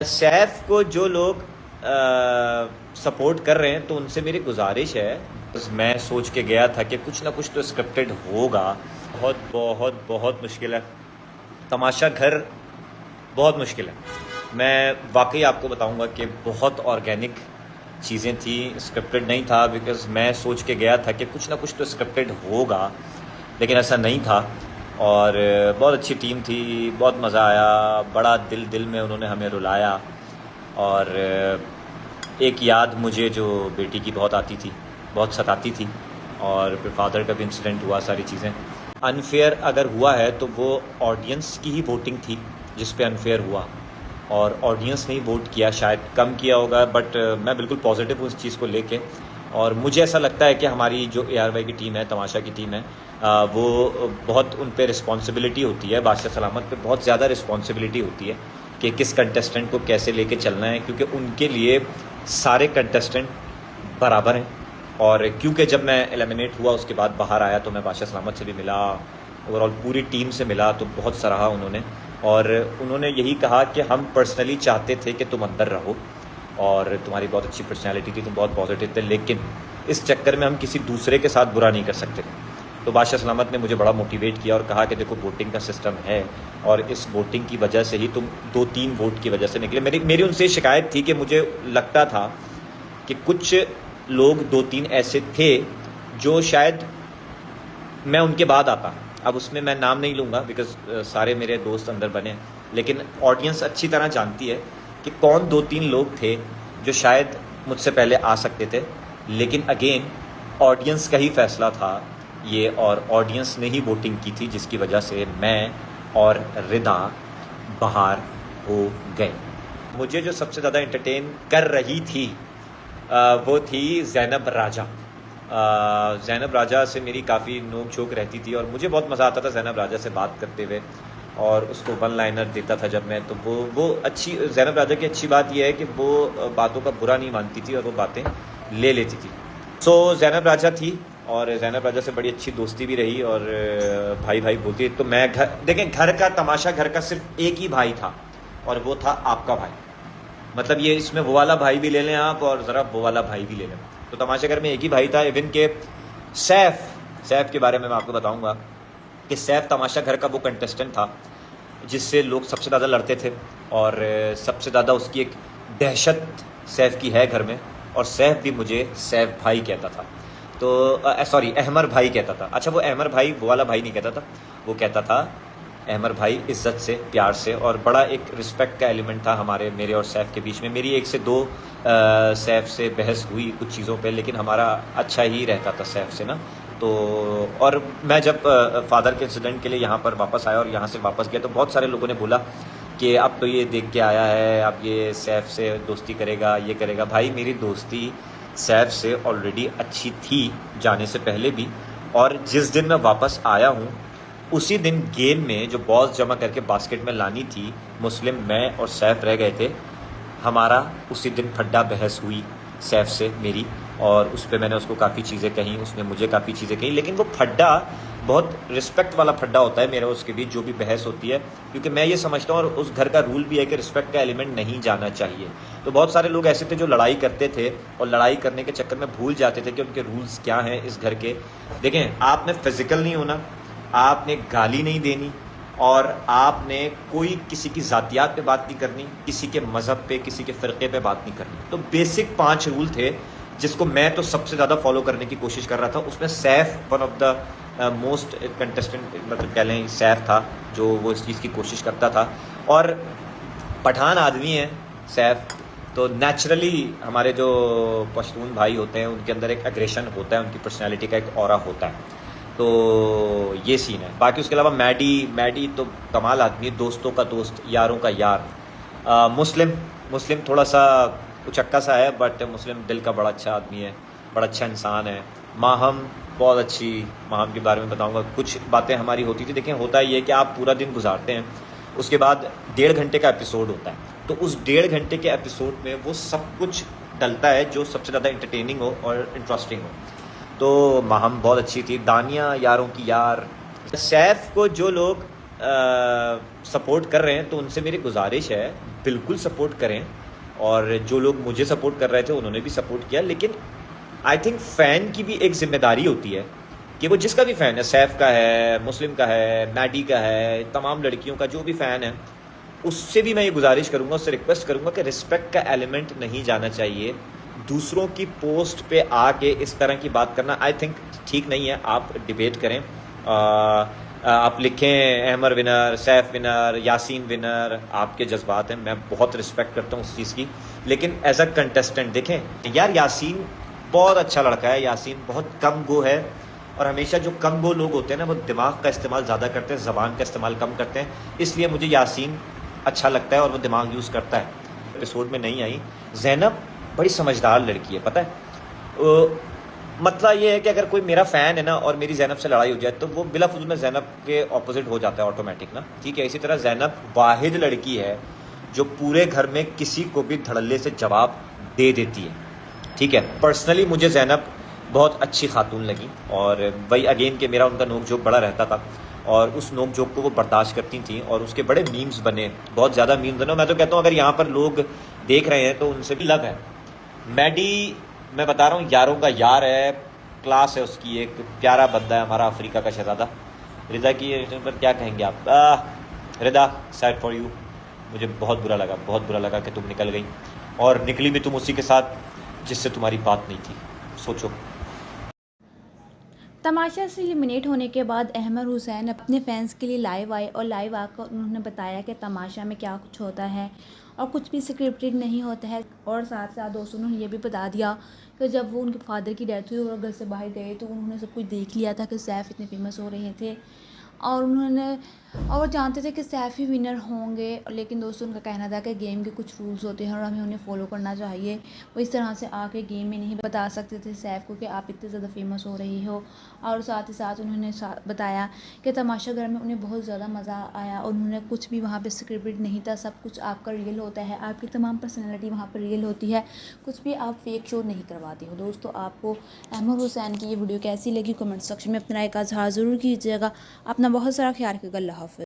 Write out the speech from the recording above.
सैफ को जो लोग सपोर्ट कर रहे हैं तो उनसे मेरी गुजारिश है। बस मैं सोच के गया था कि कुछ ना कुछ तो स्क्रिप्टेड होगा। बहुत बहुत बहुत मुश्किल है। तमाशा घर बहुत मुश्किल है। मैं वाकई आपको बताऊंगा कि बहुत ऑर्गेनिक चीज़ें थी, स्क्रिप्टेड नहीं था। बिकॉज़ मैं सोच के गया था कि कुछ ना कुछ तो स्क्रिप्टेड होगा, लेकिन ऐसा नहीं था। और बहुत अच्छी टीम थी, बहुत मज़ा आया। बड़ा दिल दिल में उन्होंने हमें रुलाया। और एक याद मुझे जो बेटी की बहुत आती थी, बहुत सताती थी। और फिर फादर का भी इंसिडेंट हुआ, सारी चीज़ें। अनफेयर अगर हुआ है तो वो ऑडियंस की ही वोटिंग थी जिस पे अनफेयर हुआ, और ऑडियंस ने ही वोट किया। शायद कम किया होगा, बट मैं बिल्कुल पॉजिटिव हूँ इस चीज़ को लेके। और मुझे ऐसा लगता है कि हमारी जो ARY की टीम है, तमाशा की टीम है, वो बहुत उन पे रिस्पॉन्सिबिलिटी होती है। बादशाह सलामत पे बहुत ज़्यादा रिस्पॉन्सिबिलिटी होती है कि किस कंटेस्टेंट को कैसे लेके चलना है, क्योंकि उनके लिए सारे कंटेस्टेंट बराबर हैं। और क्योंकि जब मैं एलिमिनेट हुआ उसके बाद बाहर आया तो मैं बादशाह सलामत से भी मिला, ओवरऑल पूरी टीम से मिला, तो बहुत सराहा उन्होंने। और उन्होंने यही कहा कि हम पर्सनली चाहते थे कि तुम अंदर रहो, और तुम्हारी बहुत अच्छी पर्सनैलिटी थी, तुम बहुत पॉजिटिव थे, लेकिन इस चक्कर में हम किसी दूसरे के साथ बुरा नहीं कर सकते। तो बादशाह सलामत ने मुझे बड़ा मोटिवेट किया और कहा कि देखो, वोटिंग का सिस्टम है, और इस वोटिंग की वजह से ही तुम 2-3 वोट की वजह से निकले। मेरी उनसे शिकायत थी कि मुझे लगता था कि कुछ लोग 2-3 ऐसे थे जो शायद मैं उनके बाद आता। अब उसमें मैं नाम नहीं लूँगा बिकॉज सारे मेरे दोस्त अंदर बने, लेकिन ऑडियंस अच्छी तरह जानती है कि कौन 2-3 लोग थे जो शायद मुझसे पहले आ सकते थे। लेकिन अगेन ऑडियंस का ही फैसला था ये, और ऑडियंस ने ही वोटिंग की थी, जिसकी वजह से मैं और रिदा बाहर हो गए। मुझे जो सबसे ज़्यादा एंटरटेन कर रही थी वो थी ज़ैनब राजा। ज़ैनब राजा से मेरी काफ़ी नोक झोंक रहती थी, और मुझे बहुत मज़ा आता था ज़ैनब राजा से बात करते हुए, और उसको 1 लाइनर देता था जब मैं। तो वो अच्छी, ज़ैनब राजा की अच्छी बात यह है कि वो बातों का बुरा नहीं मानती थी और वो बातें ले लेती थी। सो ज़ैनब राजा थी, और ज़ैनब राजा से बड़ी अच्छी दोस्ती भी रही, और भाई भाई बोलती। तो मैं देखें, घर का तमाशा, घर का सिर्फ एक ही भाई था, और वो था आपका भाई। मतलब ये इसमें वो वाला भाई भी ले लें आप, और ज़रा वो वाला भाई भी ले लें। तो तमाशा घर में एक ही भाई था। इवन के सैफ के बारे में मैं आपको बताऊंगा कि सैफ तमाशा घर का वो कंटेस्टेंट था जिससे लोग सबसे ज़्यादा लड़ते थे, और सबसे ज़्यादा उसकी एक दहशत सैफ की है घर में। और सैफ भी मुझे सैफ भाई कहता था, तो सॉरी, अहमर भाई कहता था। अच्छा, वो अहमर भाई वो वाला भाई नहीं कहता था, वो कहता था अहमर भाई, इज़्ज़त से, प्यार से। और बड़ा एक रिस्पेक्ट का एलिमेंट था मेरे और सैफ के बीच में। मेरी 1 से 2 सैफ से बहस हुई कुछ चीज़ों पे, लेकिन हमारा अच्छा ही रहता था सैफ से ना। तो और मैं जब फादर के इंसिडेंट के लिए यहाँ पर वापस आया और यहाँ से वापस गया, तो बहुत सारे लोगों ने बोला कि अब तो ये देख के आया है, अब ये सैफ से दोस्ती करेगा, ये करेगा। भाई, मेरी दोस्ती सैफ से ऑलरेडी अच्छी थी जाने से पहले भी, और जिस दिन मैं वापस आया हूँ उसी दिन गेम में जो बॉल्स जमा करके बास्केट में लानी थी, मुस्लिम, मैं और सैफ रह गए थे। हमारा उसी दिन फड्डा बहस हुई सैफ से मेरी, और उस पर मैंने उसको काफ़ी चीज़ें कहीं, उसने मुझे काफ़ी चीज़ें कहीं। लेकिन वो फड्डा बहुत रिस्पेक्ट वाला फड्डा होता है मेरा उसके बीच, जो भी बहस होती है, क्योंकि मैं ये समझता हूँ, और उस घर का रूल भी है कि रिस्पेक्ट का एलिमेंट नहीं जाना चाहिए। तो बहुत सारे लोग ऐसे थे जो लड़ाई करते थे, और लड़ाई करने के चक्कर में भूल जाते थे कि उनके रूल्स क्या हैं इस घर के। देखें, आपने फिजिकल नहीं होना, आपने गाली नहीं देनी, और आपने कोई किसी की ज़ातियात पे बात नहीं करनी, किसी के मज़हब पे, किसी के फ़िरक़े पे बात नहीं करनी। तो बेसिक 5 रूल थे जिसको मैं तो सबसे ज़्यादा फॉलो करने की कोशिश कर रहा था। उसमें Saif one of the most contestant, मतलब कह लें सैफ था जो वो इस चीज़ की कोशिश करता था। और पठान आदमी है सैफ, तो नेचुरली हमारे जो पश्तून भाई होते हैं उनके अंदर एक एग्रेशन होता है, उनकी पर्सनैलिटी का एक ऑरा होता है। तो ये सीन है। बाकी उसके अलावा मैडी तो कमाल आदमी है, दोस्तों का दोस्त, यारों का यार। मुस्लिम थोड़ा सा उचक्का सा है, बट मुस्लिम दिल का बड़ा अच्छा आदमी है, बड़ा अच्छा इंसान है। माहम बहुत अच्छी, माहम के बारे में बताऊंगा। कुछ बातें हमारी होती थी। देखें, होता ये है कि आप पूरा दिन गुजारते हैं, उसके बाद 1.5 घंटे का एपिसोड होता है, तो उस 1.5 घंटे के एपिसोड में वो सब कुछ डलता है जो सबसे ज़्यादा इंटरटेनिंग हो और इंटरेस्टिंग हो। तो माहम बहुत अच्छी थी। दानिया यारों की यार। सैफ को जो लोग सपोर्ट कर रहे हैं तो उनसे मेरी गुजारिश है, बिल्कुल सपोर्ट करें, और जो लोग मुझे सपोर्ट कर रहे थे उन्होंने भी सपोर्ट किया। लेकिन आई थिंक फ़ैन की भी एक जिम्मेदारी होती है कि वो जिसका भी फ़ैन है, सैफ का है, मुस्लिम का है, मैडी का है, तमाम लड़कियों का जो भी फ़ैन है, उससे भी मैं ये गुजारिश करूँगा, उससे रिक्वेस्ट करूँगा कि रिस्पेक्ट का एलिमेंट नहीं जाना चाहिए। दूसरों की पोस्ट पे आके इस तरह की बात करना आई थिंक ठीक नहीं है। आप डिबेट करें, आप लिखें Ahmar winner, Saif winner, Yasin winner, आपके जज्बात हैं, मैं बहुत रिस्पेक्ट करता हूँ उस चीज़ की। लेकिन एज अ कंटेस्टेंट देखें यार, यासीन बहुत अच्छा लड़का है, यासीन बहुत कम गो है, और हमेशा जो कम गो लोग होते हैं ना वो दिमाग का इस्तेमाल ज़्यादा करते हैं, ज़बान का इस्तेमाल कम करते हैं। इसलिए मुझे यासीन अच्छा लगता है और वो दिमाग यूज़ करता है। एपिसोड में नहीं आई ज़ैनब, बड़ी समझदार लड़की है, पता है। मतलब ये है कि अगर कोई मेरा फ़ैन है ना और मेरी ज़ैनब से लड़ाई हो जाए तो वो बिला फुज़ूल में ज़ैनब के ऑपोजिट हो जाता है ऑटोमेटिक ना, ठीक है। इसी तरह ज़ैनब वाहिद लड़की है जो पूरे घर में किसी को भी धड़ल्ले से जवाब दे देती है, ठीक है। पर्सनली मुझे ज़ैनब बहुत अच्छी खातून लगी, और वही अगेन कि मेरा उनका नोक झोंक बड़ा रहता था, और उस नोक झोंक को वो बर्दाश्त करती थी, और उसके बड़े मीम्स बने, बहुत ज़्यादा मीम्स बने। मैं तो कहता हूँ अगर यहाँ पर लोग देख रहे हैं तो उनसे भी लव है। मैडी, मैं बता रहा हूँ, यारों का यार है, क्लास है उसकी, एक प्यारा बंदा है हमारा, अफ्रीका का शहजादा। रिदा की पर क्या कहेंगे आप? रिदा, सैड फॉर यू। मुझे बहुत बुरा लगा, बहुत बुरा लगा कि तुम निकल गई, और निकली भी तुम उसी के साथ जिससे तुम्हारी बात नहीं थी। सोचो। तमाशा से एलिमिनेट होने के बाद अहमर हुसैन अपने फैंस के लिए लाइव आए, और लाइव आकर उन्होंने बताया कि तमाशा में क्या कुछ होता है और कुछ भी स्क्रिप्टेड नहीं होता है। और साथ साथ दोस्तों उन्होंने ये भी बता दिया कि जब वो उनके फादर की डेथ हुई और घर से बाहर गए तो उन्होंने सब कुछ देख लिया था कि सैफ इतने फेमस हो रहे थे, और वो जानते थे कि सैफ ही विनर होंगे। लेकिन दोस्तों उनका कहना था कि गेम के कुछ रूल्स होते हैं और हमें उन्हें फॉलो करना चाहिए। वो इस तरह से आके गेम में नहीं बता सकते थे सैफ को कि आप इतने ज़्यादा फेमस हो रही हो। और साथ ही साथ उन्होंने बताया कि तमाशा घर में उन्हें बहुत ज़्यादा मज़ा आया, और उन्होंने कुछ भी वहाँ पे स्क्रिप्टेड नहीं था, सब कुछ आपका रियल होता है, आपकी तमाम पर्सनैलिटी वहाँ पर रियल होती है, कुछ भी आप फेक शो नहीं करवाते हो। दोस्तों आपको अहमर हुसैन की ये वीडियो कैसी लगी कमेंट सेक्शन में अपना एक इज़हार ज़रूर कीजिएगा। अपना बहुत सारा ख्याल रखिएगा। अल्लाह हाफ़िज़।